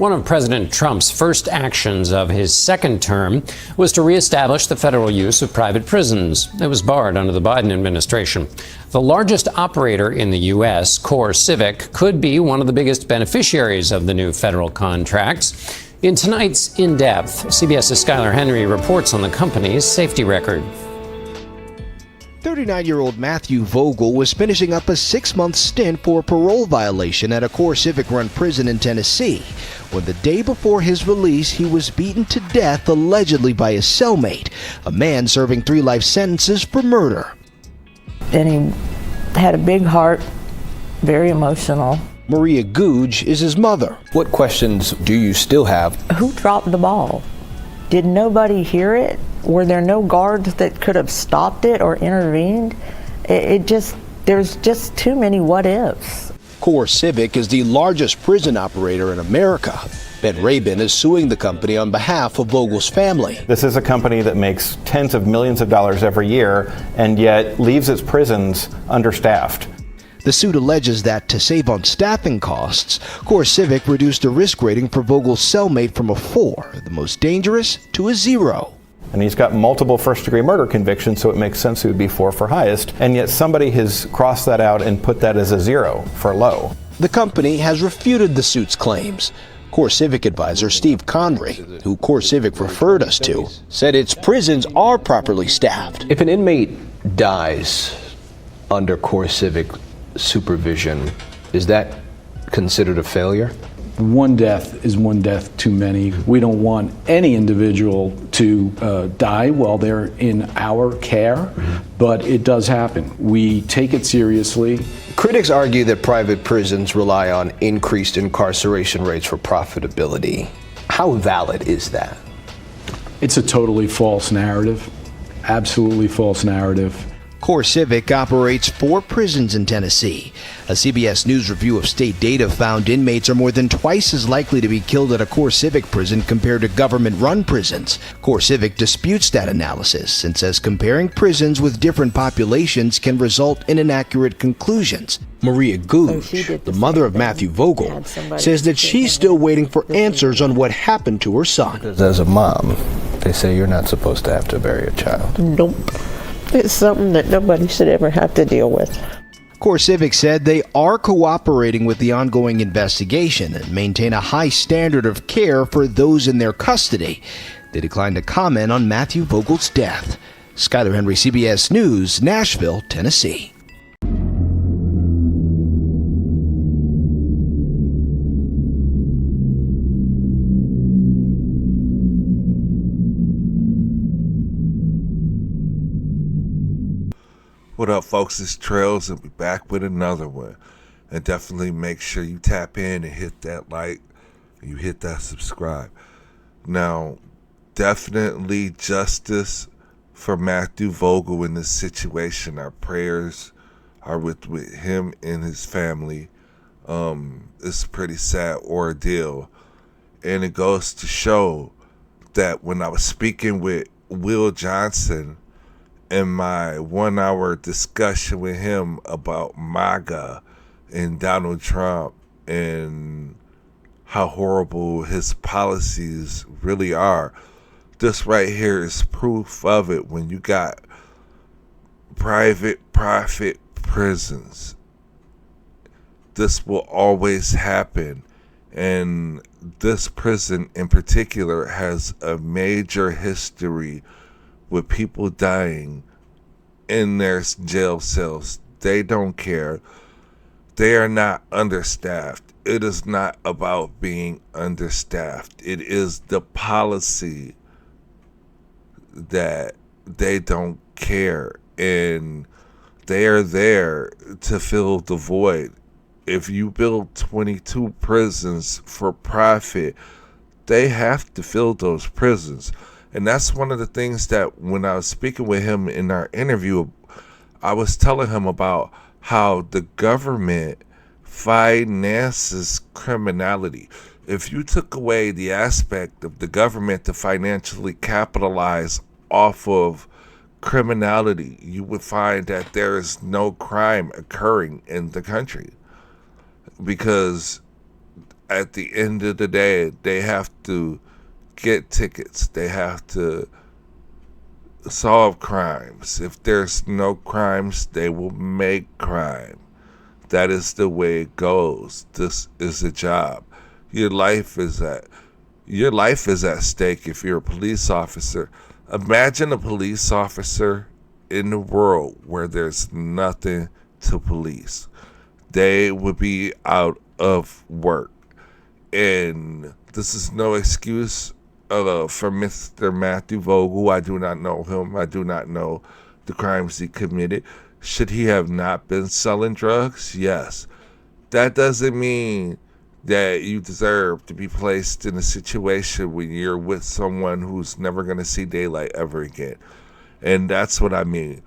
One of President Trump's first actions of his second term was to reestablish the federal use of private prisons. It was barred under the Biden administration. The largest operator in the U.S., CoreCivic, could be one of the biggest beneficiaries of the new federal contracts. In tonight's In Depth, CBS's Skylar Henry reports on the company's safety record. 39-year-old Matthew Vogel was finishing up a 6-month stint for a parole violation at a CoreCivic-run prison in Tennessee, when the day before his release, he was beaten to death allegedly by his cellmate, a man serving 3 life sentences for murder. And he had a big heart, very emotional. Maria Googe is his mother. What questions do you still have? Who dropped the ball? Did nobody hear it? Were there no guards that could have stopped it or intervened? There's just too many what ifs. CoreCivic is the largest prison operator in America. Ben Rabin is suing the company on behalf of Vogel's family. This is a company that makes tens of millions of dollars every year and yet leaves its prisons understaffed. The suit alleges that, to save on staffing costs, CoreCivic reduced the risk rating for Vogel's cellmate from a 4, the most dangerous, to a 0. And he's got multiple first-degree murder convictions, so it makes sense he would be 4 for highest. And yet somebody has crossed that out and put that as a 0 for low. The company has refuted the suit's claims. CoreCivic advisor Steve Conry, who CoreCivic referred us to, said its prisons are properly staffed. If an inmate dies under CoreCivic supervision, is that considered a failure? One death is one death too many. We don't want any individual to die while they're in our care, but it does happen. We take it seriously. Critics argue that private prisons rely on increased incarceration rates for profitability. How valid is that? It's a totally false narrative, absolutely false narrative. CoreCivic operates 4 prisons in Tennessee. A CBS News review of state data found inmates are more than twice as likely to be killed at a CoreCivic prison compared to government-run prisons. CoreCivic disputes that analysis and says comparing prisons with different populations can result in inaccurate conclusions. Maria Googe, the mother of Matthew Vogel, says that she's still waiting for answers on what happened to her son. Because as a mom, they say you're not supposed to have to bury a child. Nope. It's something that nobody should ever have to deal with. CoreCivic said they are cooperating with the ongoing investigation and maintain a high standard of care for those in their custody. They declined to comment on Matthew Vogel's death. Skylar Henry, CBS News, Nashville, Tennessee. What up, folks? It's Trails, and we're back with another one. And definitely make sure you tap in and hit that like, and you hit that subscribe. Now, definitely justice for Matthew Vogel in this situation. Our prayers are with him and his family. It's a pretty sad ordeal. And it goes to show that when I was speaking with Will Johnson, in my 1-hour discussion with him about MAGA and Donald Trump and how horrible his policies really are, this right here is proof of it. When you got private prisons, this will always happen. And this prison in particular has a major history with people dying in their jail cells. They don't care. They are not understaffed. It is not about being understaffed. It is the policy that they don't care, and they are there to fill the void. If you build 22 prisons for profit, they have to fill those prisons. And that's one of the things that when I was speaking with him in our interview, I was telling him about how the government finances criminality. If you took away the aspect of the government to financially capitalize off of criminality, you would find that there is no crime occurring in the country. Because at the end of the day, they have to get tickets. They have to solve crimes. If there's no crimes, they will make crime. That is the way it goes. This is a job. Your life is at stake if you're a police officer. Imagine a police officer in the world where there's nothing to police. They would be out of work. And this is no excuse for Mr. Matthew Vogel. I do not know him. I do not know the crimes he committed. Should he have not been selling drugs? Yes. That doesn't mean that you deserve to be placed in a situation when you're with someone who's never going to see daylight ever again. And that's what I mean.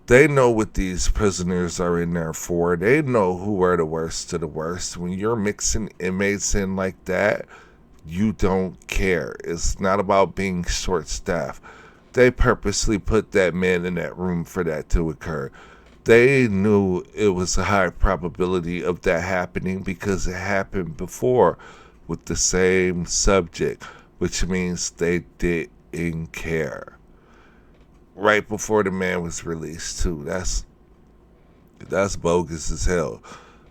They know what these prisoners are in there for. They know who are the worst of the worst. When you're mixing inmates in like that, you don't care. It's not about being short-staffed. They purposely put that man in that room for that to occur. They knew it was a high probability of that happening because it happened before with the same subject, which means they didn't care. Right before the man was released too. That's bogus as hell.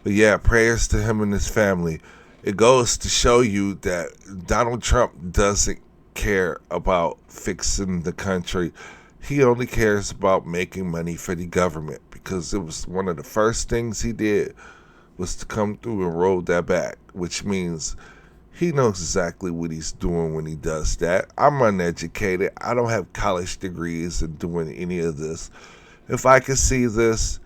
But yeah, prayers to him and his family. It goes to show you that Donald Trump doesn't care about fixing the country. He only cares about making money for the government, because it was one of the first things he did was to come through and roll that back, which means he knows exactly what he's doing when he does that. I'm uneducated. I don't have college degrees in doing any of this. If I could see this,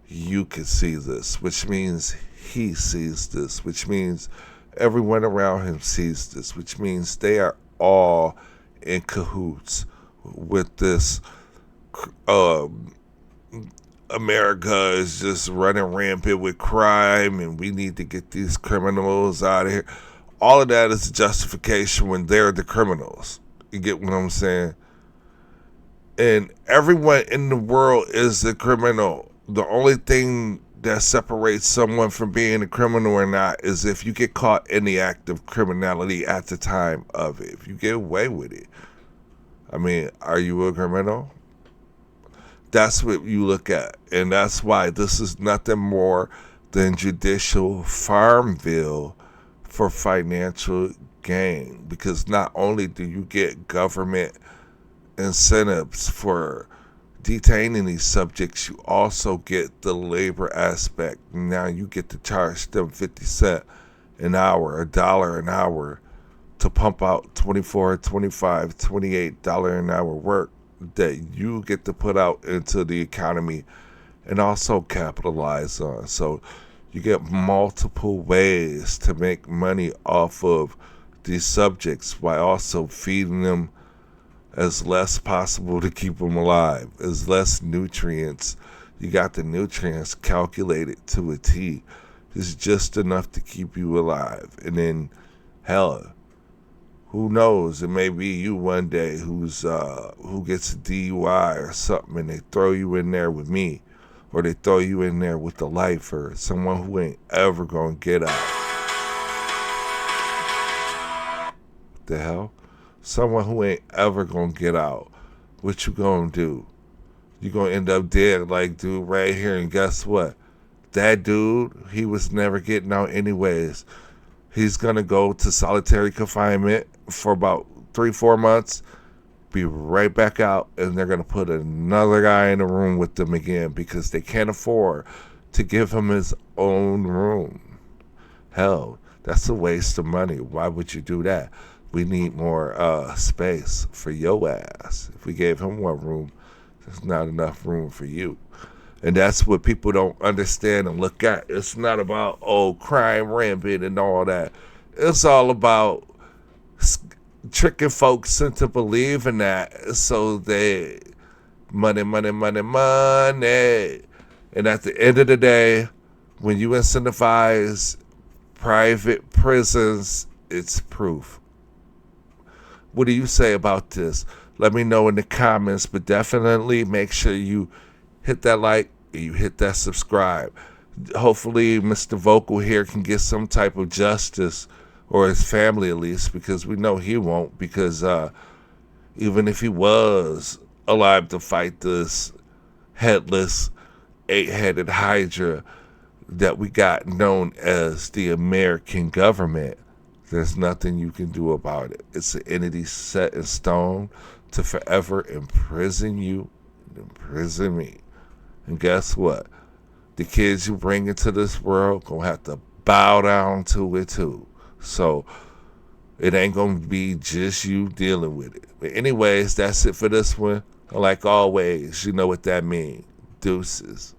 you could see this, which means he sees this, which means everyone around him sees this, which means they are all in cahoots with this. America is just running rampant with crime and we need to get these criminals out of here. All of that is a justification when they're the criminals. You get what I'm saying? And everyone in the world is a criminal. The only thing that separates someone from being a criminal or not is if you get caught in the act of criminality at the time of it. If you get away with it. I mean, are you a criminal? That's what you look at. And that's why this is nothing more than judicial Farmville for financial gain. Because not only do you get government incentives for detaining these subjects, you also get the labor aspect. Now you get to charge them 50 cents an hour, $1 an hour to pump out $24, $25, $28 an hour work that you get to put out into the economy and also capitalize on. So you get multiple ways to make money off of these subjects while also feeding them as less possible to keep them alive, as less nutrients. You got the nutrients calculated to a T. It's just enough to keep you alive. And then, hell, who knows? It may be you one day who gets a DUI or something, and they throw you in there with me, or they throw you in there with the lifer, someone who ain't ever gonna get out. What the hell? Someone who ain't ever gonna get out. What you gonna do? You gonna end up dead like dude right here, and guess what? That dude, he was never getting out anyways. He's gonna go to solitary confinement for about 3-4 months, be right back out, and they're gonna put another guy in the room with them again because they can't afford to give him his own room. Hell, that's a waste of money. Why would you do that? We need more space for your ass. If we gave him one room, there's not enough room for you. And that's what people don't understand and look at. It's not about, crime rampant and all that. It's all about tricking folks into believing that so they money. And at the end of the day, when you incentivize private prisons, it's proof. What do you say about this? Let me know in the comments, but definitely make sure you hit that like and you hit that subscribe. hopefully Mr. Vocal here can get some type of justice, or his family at least, because we know he won't, because even if he was alive to fight this headless, 8-headed hydra that we got known as the American government, there's nothing you can do about it. It's an entity set in stone to forever imprison you and imprison me. And guess what? The kids you bring into this world gonna have to bow down to it too. So it ain't gonna be just you dealing with it. But anyways, that's it for this one. Like always, you know what that means. Deuces.